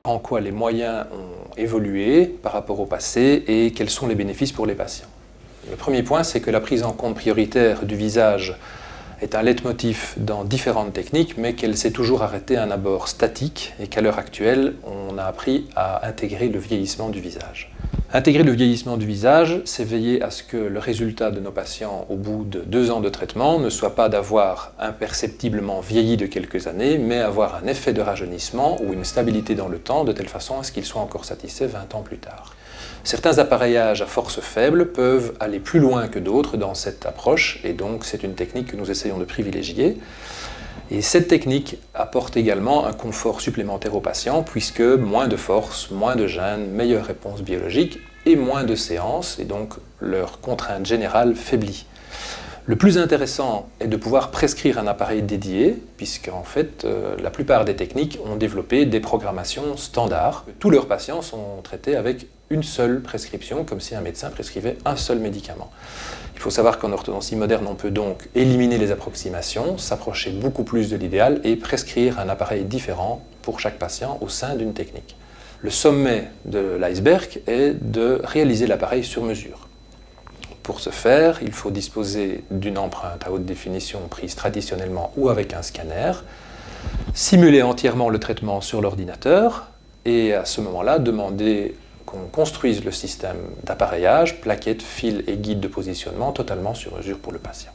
En quoi les moyens ont évolué par rapport au passé et quels sont les bénéfices pour les patients. Le premier point, c'est que la prise en compte prioritaire du visage est un leitmotiv dans différentes techniques, mais qu'elle s'est toujours arrêtée à un abord statique et qu'à l'heure actuelle, on a appris à intégrer le vieillissement du visage. Intégrer le vieillissement du visage, c'est veiller à ce que le résultat de nos patients au bout de 2 ans de traitement ne soit pas d'avoir imperceptiblement vieilli de quelques années, mais avoir un effet de rajeunissement ou une stabilité dans le temps de telle façon à ce qu'ils soient encore satisfaits 20 ans plus tard. Certains appareillages à force faible peuvent aller plus loin que d'autres dans cette approche, et donc c'est une technique que nous essayons de privilégier. Et cette technique apporte également un confort supplémentaire aux patients, puisque moins de force, moins de gêne, meilleure réponse biologique et moins de séances, et donc leur contrainte générale faiblit. Le plus intéressant est de pouvoir prescrire un appareil dédié, puisqu'en fait, la plupart des techniques ont développé des programmations standards. Tous leurs patients sont traités avec une seule prescription, comme si un médecin prescrivait un seul médicament. Il faut savoir qu'en orthodontie moderne, on peut donc éliminer les approximations, s'approcher beaucoup plus de l'idéal et prescrire un appareil différent pour chaque patient au sein d'une technique. Le sommet de l'iceberg est de réaliser l'appareil sur mesure. Pour ce faire, il faut disposer d'une empreinte à haute définition prise traditionnellement ou avec un scanner, simuler entièrement le traitement sur l'ordinateur et à ce moment-là demander qu'on construise le système d'appareillage, plaquettes, fils et guides de positionnement totalement sur mesure pour le patient.